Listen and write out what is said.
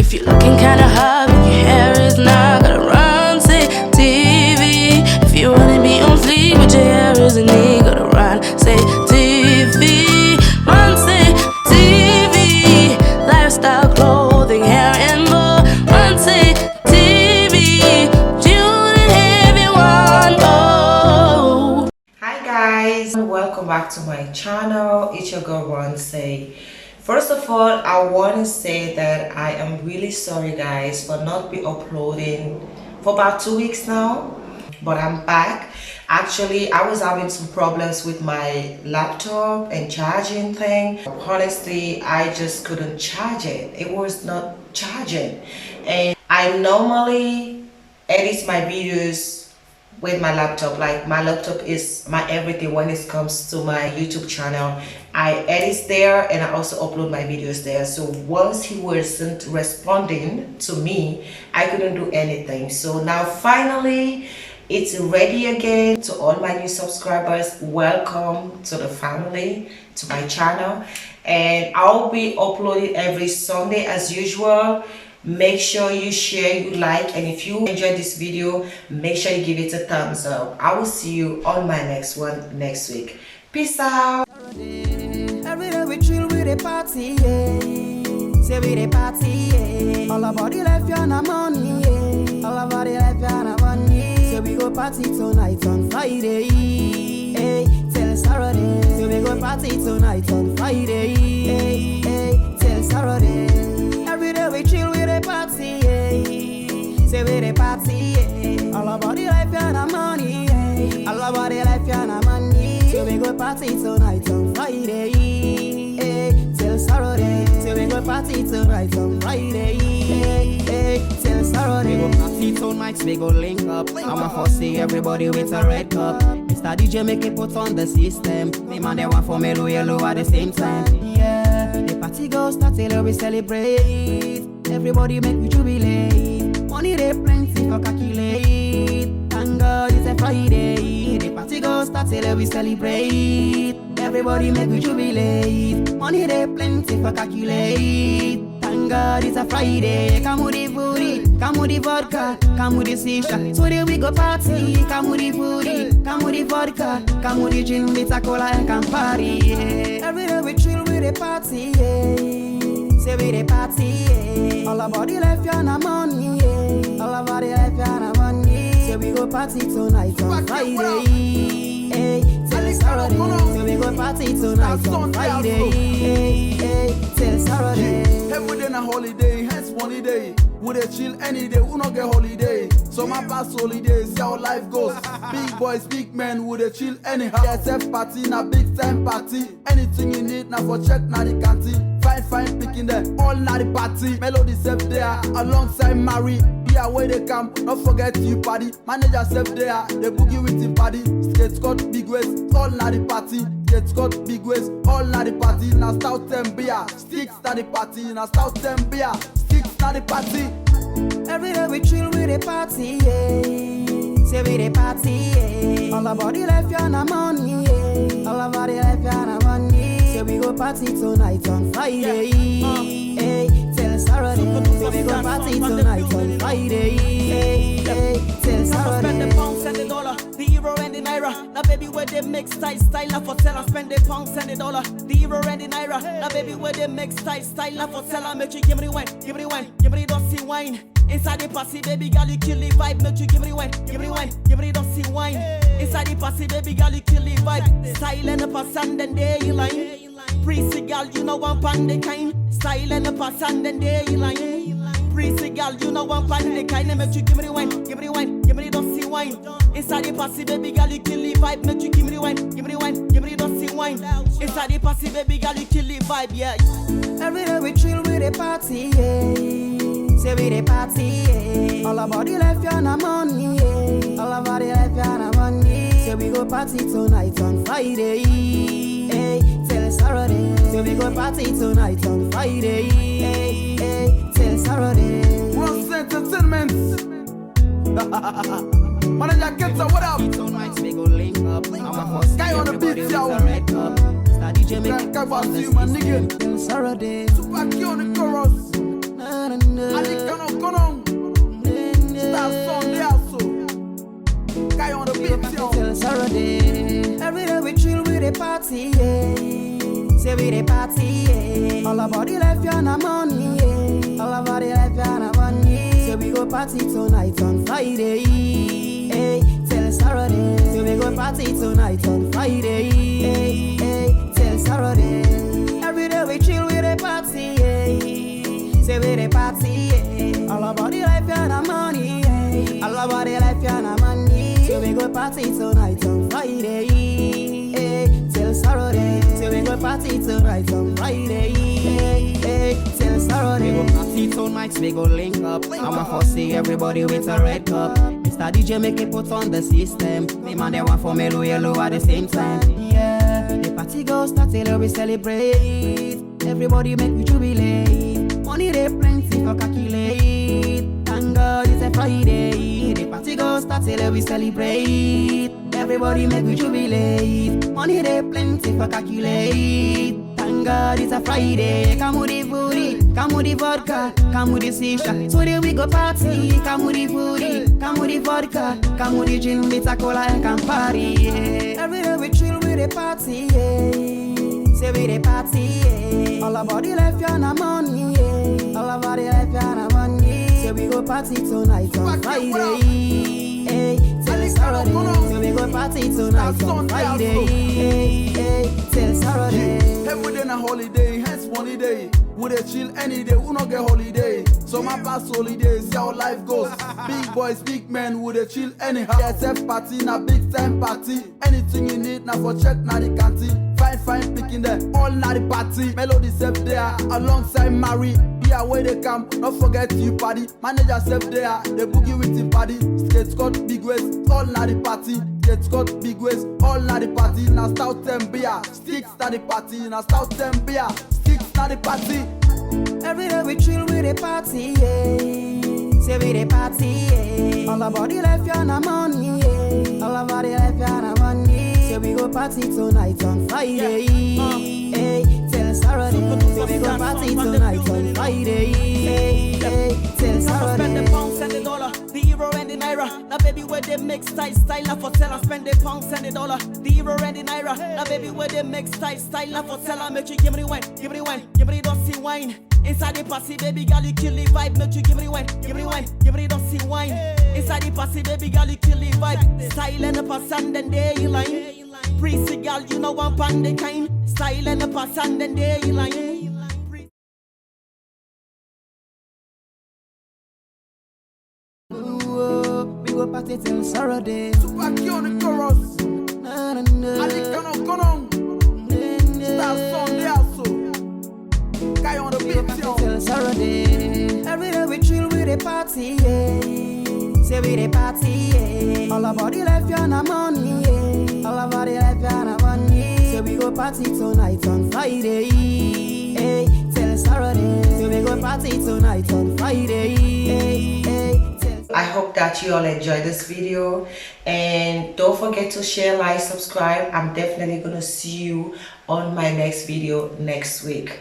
If you're looking kinda hot and your hair is not, gotta Ronsay TV. If you wanna be on fleek but your hair isn't neat, gotta Ronsay TV. Ronsay TV. Lifestyle, clothing, hair and more. Ronsay TV. Tune in if you want. Oh. Hi guys, welcome back to my channel. It's your girl Ronsay. First of all, I want to say that I am really sorry guys for not be uploading for about 2 weeks now, but I'm back. Actually, I was having some problems with my laptop and charging thing. Honestly, I just couldn't charge it. It was not charging. And I normally edit my videos with my laptop. Like, my laptop is my everything when it comes to my YouTube channel. I edit there and I also upload my videos there. So once he wasn't responding to me, I couldn't do anything. So now finally it's ready again. To all my new subscribers, welcome to the family, to my channel. And I'll be uploading every Sunday as usual. Make sure you share, you like, and if you enjoyed this video, make sure you give it a thumbs up. I will see you on my next one next week. Peace out. Every day we chill with a party, yeah. Say we the party, yeah. All about the life and the money, yeah. All about the life and the money. Say we go party tonight on Friday, hey. Till Saturday. Say we go party tonight on Friday, hey. Hey. Till Saturday. Every day we chill with a party, yeah. Say we the party, yeah. All about the life and the money, yeah. All about the life and the money. So we go party tonight on Friday, hey. Till Saturday. So we go party tonight on Friday, hey. Till Saturday. We go party tonight, we go link up. I'ma first see everybody with a red cup. Mr. DJ make it put on the system. Me man they want for me yellow at the same time. Yeah, the party go start till we celebrate. Everybody make me jubilate. Money they plenty for calculate. Thank God it's a Friday. The party go start till we celebrate. Everybody make me jubilate. Money they plenty for calculate. Thank God it's a Friday. Come with the booty, come with the vodka, come with the shisha. Today we go party. Come with the booty, come with the vodka, come with the gin, bitter cola and Campari. Yeah. Every day we chill with the party. Yeah. Say we the party. Yeah. All about the life and the money. Yeah. All about the life and the money. Say we go party tonight on Friday. Hey, till Saturday. Say we go party tonight on Friday. Hey, till Saturday. Every day na holiday, hence money day. We dey chill any day, we no get holiday. So my past holiday, see how life goes. Big boys, big men, we dey chill anyhow. SF party na big time party. Anything you need na for check na the canteen. Fine picking there, all na the party. Melody self there, alongside Mary. Yeah, where they come, don't forget you party. Manager self there, they boogie with him party. Skate got big waist, all na the party. Skate got big waist, all na the party. Now stout 10 beer, sticks na the party. Now stout 10 beer, sticks na the party. Every day we chill with a party, yeah. Say we the party, yeah. All about the life and the money, yeah. All about the life and the money. Say we go party tonight on Friday, hey. Till Saturday. Say we go party tonight on Friday, hey. Till Saturday. Spend the pounds and the dollar, the euro and the naira. Now baby where they mix style, now for seller. Spend the pounds and the dollar, the euro and the naira. Now baby where they mix style, now for seller. Make you give me the wine, give me the wine, give me the dusty wine. Inside the party, baby girl, you kill the vibe. Make you give me the wine, give me the wine, give me the dusty wine. Inside the party, baby girl, you kill the vibe. Style and the pass and then they in line. Pretty girl, you know one pan the kind. Style and the pass and then they in line. Pretty girl, you know one pan the kind. Make you give me the wine, give me the wine, give me the dusty wine. Inside the party, baby girl, you kill the vibe. Make you give me the wine, give me the wine, give me the dusty wine. Inside the party, baby girl, you kill the vibe, yeah. Every day we chill with a party, yeah. Say we the party, yeah. All about the life and the money, yeah. All about the life and the money. Say we go party tonight on Friday, hey. Till Saturday. Say we go party tonight on Friday, hey. Hey. Till Saturday. Ronsay Entertainment. Manager Kenta, what up? Tonight we go link up. I'm a first guy on the beat, yo. DJ make Can't see you, my nigga. Till Saturday. Super key on the chorus. Na, na, Ali Konon, Star Sunday also. Guy on the beat, yo. Till Saturday. Every day we chill with a party, yeah. Say we the party, yeah. All about the life, you're not money, yeah. All about the life, you're not money. Say we go party tonight on Friday, hey. Till Saturday. Say we go party tonight on Friday, hey. Till Saturday. Every day we chill with a party, yeah. Say we the party, yeah. All about the life, you're not money, yeah. All about the life, you're not money. So we go party tonight on Friday, hey, till Saturday. So we go party tonight on Friday, hey, till Saturday. We go party tonight, we go link up. I'ma first see everybody with a red cup. Mr. DJ make it put on the system. Me man they want for mellow yellow at the same time. Yeah, the party go start till we celebrate. Everybody make we jubilate. Money they plenty for calculate. Thank God it's a Friday. The party go start till we celebrate. Everybody make we jubilate. Money they plenty for calculate. Thank God it's a Friday. Come with the booty, come with the vodka, come with the shisha. Today we go party. Come with the booty, come with the vodka, come with the gin, bitter cola and Campari. Yeah. Every day we chill with the party. Yeah. Say we the party. Yeah. All about the life, you're not money. Yeah. All about the life, you're not money. Say we go party tonight on Friday. Hey, till Saturday. So we go party tonight on Friday. Hey, till Saturday. Every day na holiday, hence money day. We dey chill any day, we no get holiday. So my past holiday, see how life goes. Big boys, big men, we dey chill anyhow. SF party na big time party. Anything you need na for check na the canteen. Fine picking there, all na the party. Melody self there, alongside Mary. Here where they come, don't forget you party. Manager self there, they boogie with him party. Skate Scott, big waist, all na the party. Skate Scott, big waist, all na the party. Now stout 10 beer, sticks na the party. Now stout 10 beer, sticks na the party. Every day we chill with a party, yeah. Say we the party, yeah. All about the life, you're not money, yeah. All about the life, you're not money. Say we go party tonight on Friday, hey, till Saturday. Say we go party tonight on Friday, hey, till Saturday. Spend the pounds and the dollar, the euro and the naira. Now baby where they mix style, now for seller. Spend the pounds and the dollar, the euro and the naira. Now baby where they mix style, now for seller. Make you give me the wine, give me the wine, give me the dusty wine. Inside the party, baby girl, you kill the vibe. Make you give me the wine, give me the wine, give me the dusty wine. Inside the party, baby girl, you kill the vibe. Style and the pass and then they you line. Pretty girl, you know I'm pan the kind. Style and the pass and then they you line. We go party till Saturday. Super key on the chorus. Na, na, na. Ali Konon, Star Sunday also. Guy on the beat, yo. Till Saturday. Every day we chill with a party, yeah. Say we the party, yeah. All about the life, you're not money, yeah. All about the life, you're not money. Say we go party tonight on Friday, hey, till Saturday. Say we go party tonight on Friday, hey, till I hope that you all enjoyed this video, and don't forget to share, like, subscribe. I'm definitely gonna see you on my next video next week.